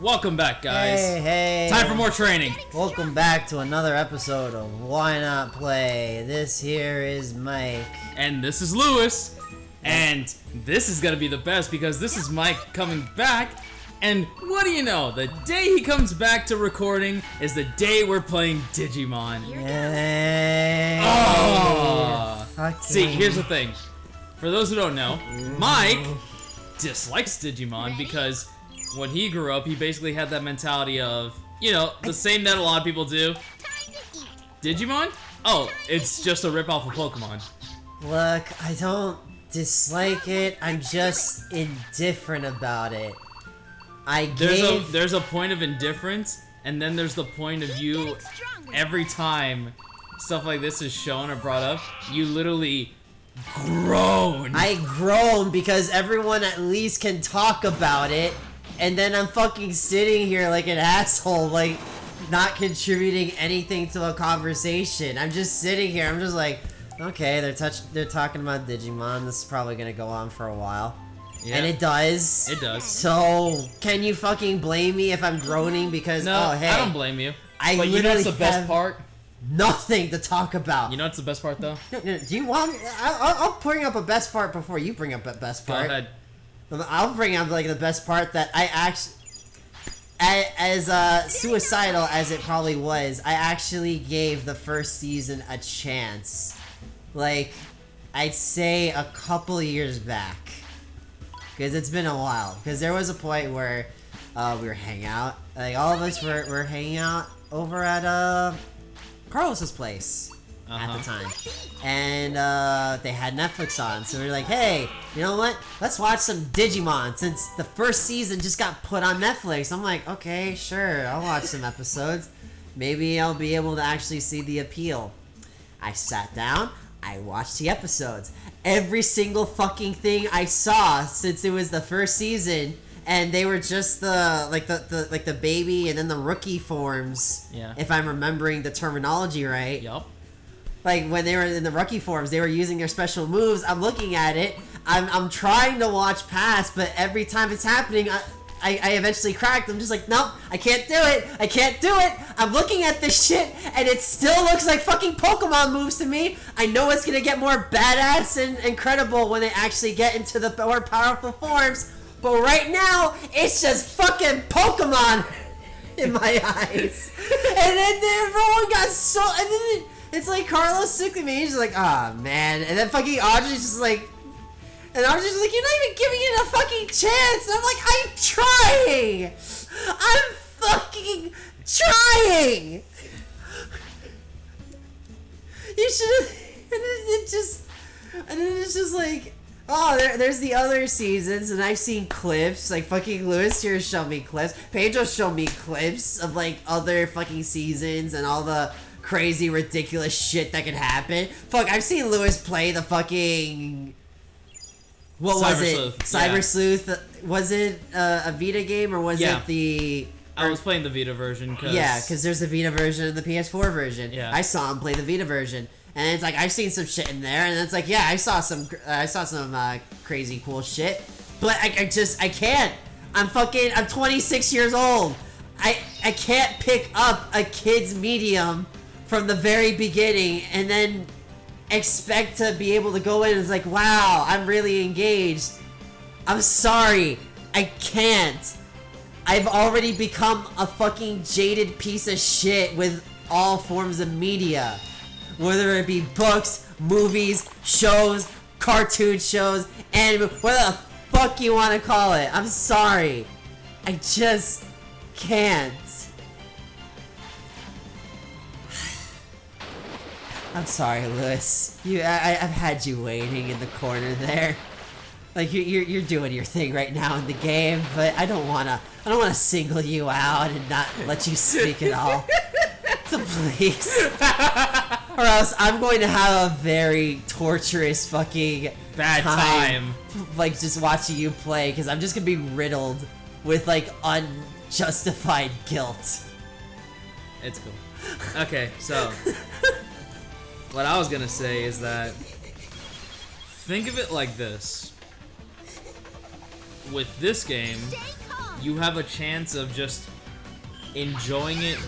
Welcome back, guys. Hey. Time for more training. Welcome back to another episode of Why Not Play. This here is Mike. And this is Lewis. And this is going to be the best because this is Mike coming back. And what do you know? The day he comes back to recording is the day we're playing Digimon. Yay. Oh. Okay. See, here's the thing. For those who don't know, Mike dislikes Digimon because when he grew up, he basically had that mentality of, you know, the same that a lot of people do. Digimon? Oh, it's just a ripoff of Pokemon. Look, I don't dislike it. I'm just indifferent about it. There's a point of indifference, and then there's the point of you. Every time stuff like this is shown or brought up, you literally groan. I groan because everyone at least can talk about it, and then I'm fucking sitting here like an asshole, like not contributing anything to a conversation. I'm just sitting here. I'm just like, okay, they're talking about Digimon. This is probably gonna go on for a while. Yeah. And it does. It does. So, can you fucking blame me if I'm groaning because, no, oh, hey. I don't blame you. But you know what's the best part? Nothing to talk about. You know what's the best part, though? No, do you want me? I'll bring up a best part before you bring up a best part. Go ahead. I'll bring up, like, the best part that I actually... As suicidal as it probably was, I actually gave the first season a chance. Like, I'd say a couple years back. Because it's been a while. Because there was a point where we were hanging out. Like, all of us were hanging out over at Carlos's place at the time. And they had Netflix on. So we were like, hey, you know what? Let's watch some Digimon since the first season just got put on Netflix. I'm like, okay, sure. I'll watch some episodes. Maybe I'll be able to actually see the appeal. I sat down. I watched the episodes. Every single fucking thing I saw since it was the first season, and they were just the baby and then the rookie forms. Yeah. If I'm remembering the terminology right. Yup. Like when they were in the rookie forms, they were using their special moves. I'm looking at it. I'm trying to watch past, but every time it's happening, I eventually cracked. I'm just like, nope, I can't do it. I can't do it. I'm looking at this shit, and it still looks like fucking Pokemon moves to me. I know it's gonna get more badass and incredible when they actually get into the more powerful forms, but right now, it's just fucking Pokemon in my eyes. And then everyone got so... And then it's like Carlos sickly me. He's just like, ah, oh, man. And then fucking Audrey's just like... And I was just like, you're not even giving it a fucking chance. And I'm like, I'm trying. I'm fucking trying. You should have... And then it's just like, oh, there's the other seasons, and I've seen clips. Like, fucking Lewis here showed me clips. Pedro showed me clips of, like, other fucking seasons and all the crazy, ridiculous shit that could happen. Fuck, I've seen Lewis play the fucking... What was it? Sleuth. Cyber Yeah. Sleuth. Was it a Vita game or was it the? I was playing the Vita version. Because there's the Vita version and the PS4 version. Yeah. I saw him play the Vita version, and it's like I've seen some shit in there, and it's like yeah, I saw some crazy cool shit, but I can't. I'm 26 years old. I can't pick up a kid's medium from the very beginning and then expect to be able to go in and it's like, wow, I'm really engaged. I'm sorry, I can't. I've already become a fucking jaded piece of shit with all forms of media. Whether it be books, movies, shows, cartoon shows, anime, whatever the fuck you want to call it. I'm sorry. I just can't. I'm sorry, Lewis. I've had you waiting in the corner there. Like you're doing your thing right now in the game, but I don't wanna single you out and not let you speak at all. So please, or else I'm going to have a very torturous fucking bad time. Like just watching you play, because I'm just gonna be riddled with like unjustified guilt. It's cool. Okay, so. What I was gonna say is that think of it like this. With this game, you have a chance of just enjoying it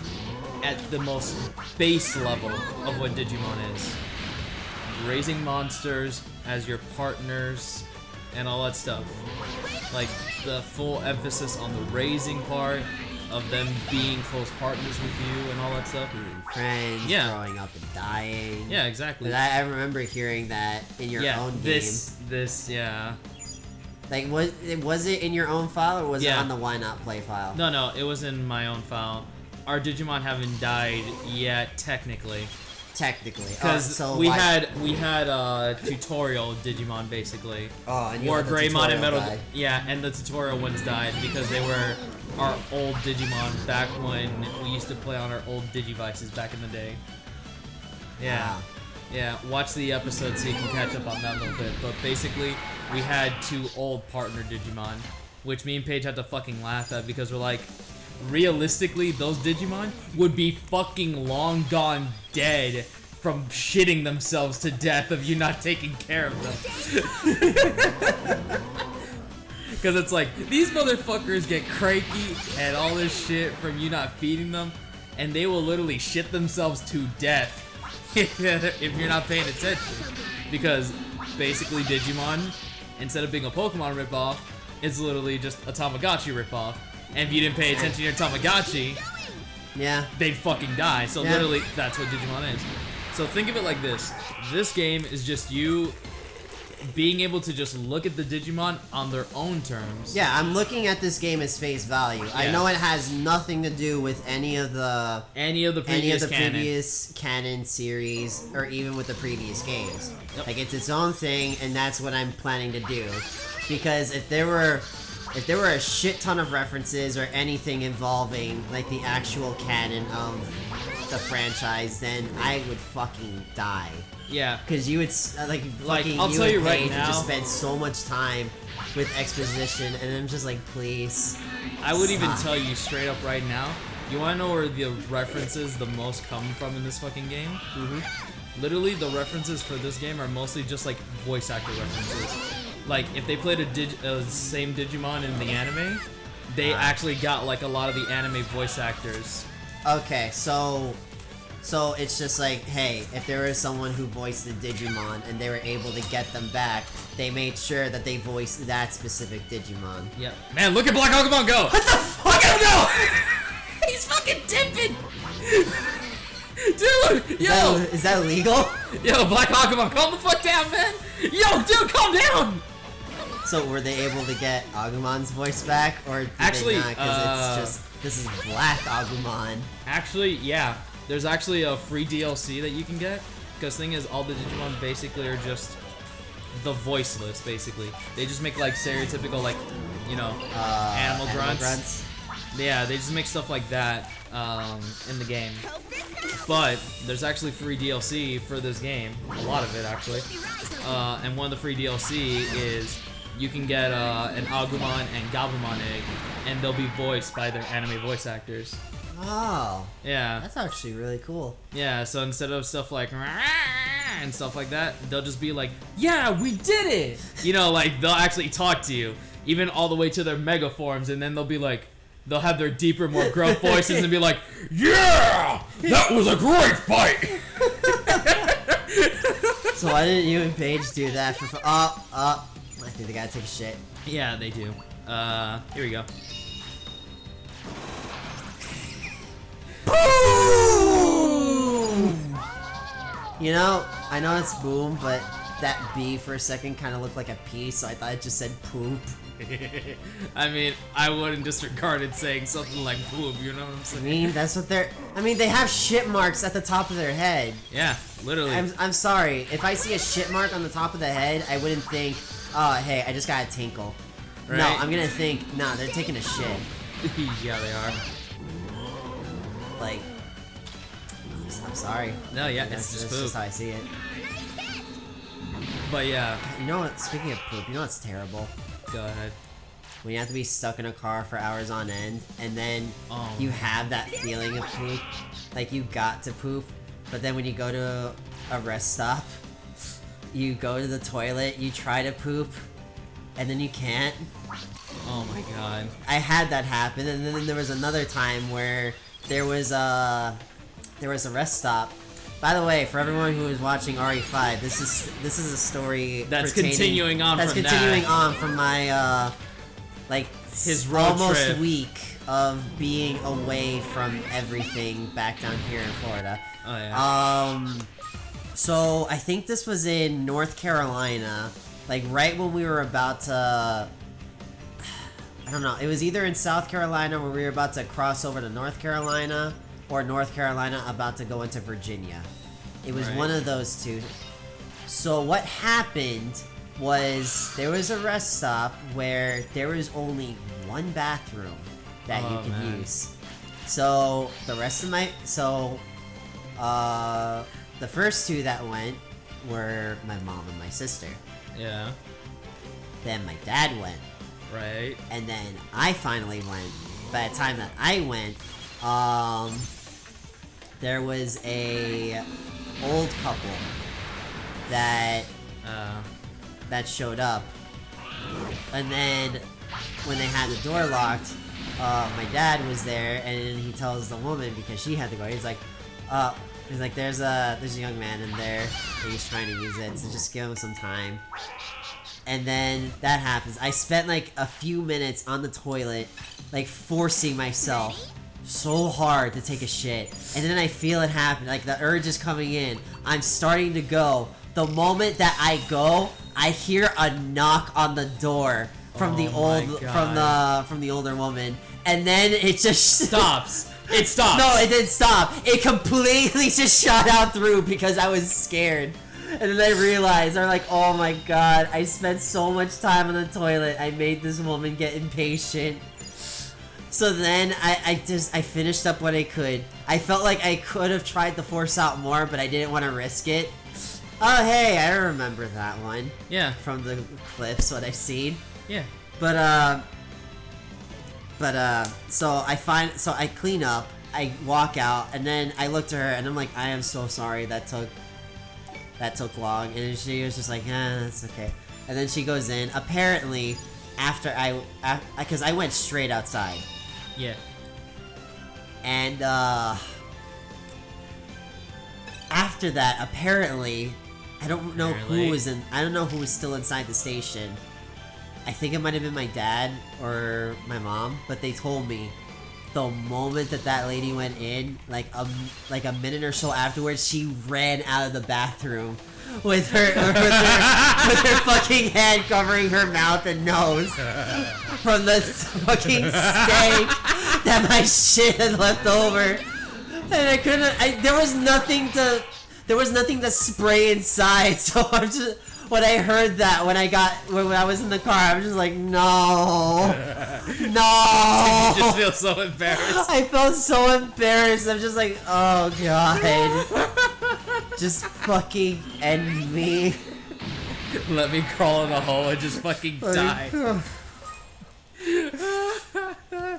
at the most base level of what Digimon is. Raising monsters as your partners and all that stuff. Like the full emphasis on the raising part of them being close partners with you and all that stuff. Friends, Yeah. growing up and dying. Yeah, exactly. 'Cause I remember hearing that in your own game. Yeah. Like, was it in your own file or was it Yeah. on the Why Not Play file? No, it was in my own file. Our Digimon haven't died yet, technically. Technically. Because so we had tutorial Digimon basically. Oh, and you Where let the Greymon and tutorial Metal, die. yeah, and the tutorial ones died because they were our old Digimon back when we used to play on our old Digivices back in the day. Yeah, Wow. yeah. Watch the episode so you can catch up on that a little bit. But basically, we had 2 old partner Digimon, which me and Paige had to fucking laugh at because we're like, realistically, those Digimon would be fucking long gone dead from shitting themselves to death of you not taking care of them. Because it's like, these motherfuckers get cranky and all this shit from you not feeding them, and they will literally shit themselves to death if you're not paying attention. Because basically Digimon, instead of being a Pokemon ripoff, it's literally just a Tamagotchi ripoff. And if you didn't pay attention to your Tamagotchi, Yeah. they'd fucking die. So Yeah. literally, that's what Digimon is. So think of it like this. This game is just you being able to just look at the Digimon on their own terms. Yeah, I'm looking at this game as face value. I Yeah. know it has nothing to do with any of the previous canon series or even with the previous games. Yep. Like, it's its own thing, and that's what I'm planning to do. Because if there were a shit ton of references or anything involving like the actual canon of the franchise, then I would fucking die. Yeah. Because you would fucking I'll you tell and you right Paige would just now- spend so much time with exposition, and I'm just like, please. I would even Stop. tell you straight up right now. You want to know where the references the most come from in this fucking game? Mm-hmm. Literally, the references for this game are mostly just like voice actor references. Like, if they played a same Digimon in the anime, they actually got like a lot of the anime voice actors. Okay, so it's just like, hey, if there was someone who voiced the Digimon and they were able to get them back, they made sure that they voiced that specific Digimon. Yep. Man, look at Black Agumon go! What the fuck? Look at him go! He's fucking dipping! Dude! Yo! Is that legal? Yo, Black Agumon, calm the fuck down, man! Yo, dude, calm down! So were they able to get Agumon's voice back, or did Actually, they not? Because it's just, this is Black Agumon. Actually, yeah. There's actually a free DLC that you can get. Because thing is, all the Digimon basically are just the voiceless, basically. They just make like stereotypical, like, you know, animal grunts. Yeah, they just make stuff like that in the game. But there's actually free DLC for this game. A lot of it, actually. And one of the free DLC is you can get an Agumon and Gabumon egg, and they'll be voiced by their anime voice actors. Oh, Yeah. that's actually really cool. Yeah, so instead of stuff like and stuff like that, they'll just be like, yeah, we did it! You know, like, they'll actually talk to you, even all the way to their mega forms, and then they'll be like, they'll have their deeper, more gruff voices and be like, yeah! That was a great fight! So why didn't you and Paige do that for I think they gotta take a shit. Yeah, they do. Here we go. Boom! You know, I know it's boom, but that B for a second kind of looked like a P, so I thought it just said poop. I mean, I wouldn't disregard it saying something like poop, you know what I'm I saying? mean, that's what they're. I mean, they have shit marks at the top of their head. Yeah, literally. I'm sorry. If I see a shit mark on the top of the head, I wouldn't think, oh, hey, I just got a tinkle. Right? No, I'm gonna think, nah, they're taking a shit. Yeah, they are. Like, I'm sorry. No, yeah, That's it's just just poop. how I see it. But yeah, You know what? Speaking of poop, you know what's terrible? go ahead. When you have to be stuck in a car for hours on end, and then Oh. you have that feeling of poop, like you got to poop, but then when you go to a rest stop, you go to the toilet, you try to poop, and then you can't. Oh Oh my god. I had that happen, and then there was another time where there was a rest stop. By the way, for everyone who is watching RE5, this is a story that's continuing on from my like his road almost trip. week of being away from everything back down here in Florida. Oh yeah. So I think this was in North Carolina, like right when we were about to. I don't know. It was either in South Carolina where we were about to cross over to North Carolina, or North Carolina about to go into Virginia. It was one of those two. So what happened was there was a rest stop where there was only one bathroom that you could use. So the rest of the first two that went were my mom and my sister. Yeah. Then my dad went. Right. And then I finally went. By the time that I went, there was a old couple that showed up. And then when they had the door locked, my dad was there, and he tells the woman, because she had to go, he's like, there's a young man in there, and he's trying to use it, so just give him some time. And then that happens. I spent like a few minutes on the toilet, like forcing myself so hard to take a shit. And then I feel it happen, like the urge is coming in. I'm starting to go. The moment that I go, I hear a knock on the door from the older woman. And then it just stops. It stops. No, it didn't stop. It completely just shot out through because I was scared. And then I realized, I'm like, oh my god, I spent so much time on the toilet. I made this woman get impatient. So then I finished up what I could. I felt like I could have tried to force out more, but I didn't want to risk it. Oh hey, I remember that one. Yeah. From the clips, what I've seen. Yeah. So I clean up, I walk out, and then I look to her, and I'm like, I am so sorry that took long. And she was just like, that's okay. And then she goes in. Apparently, after because I went straight outside. Yeah. And after that, apparently, I don't know who was still inside the station. I think it might have been my dad or my mom, but they told me the moment that lady went in, like a minute or so afterwards, she ran out of the bathroom with her fucking head covering her mouth and nose from the fucking stank that my shit had left over. And there was nothing to spray inside, so I'm just. When I heard that, when I was in the car, I was just like, no. You just feel so embarrassed. I felt so embarrassed. I'm just like, oh god. Just fucking end me. Let me crawl in a hole and just fucking die.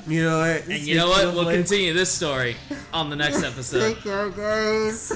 You know what? And you know what? We'll continue this story on the next episode. Take care, guys.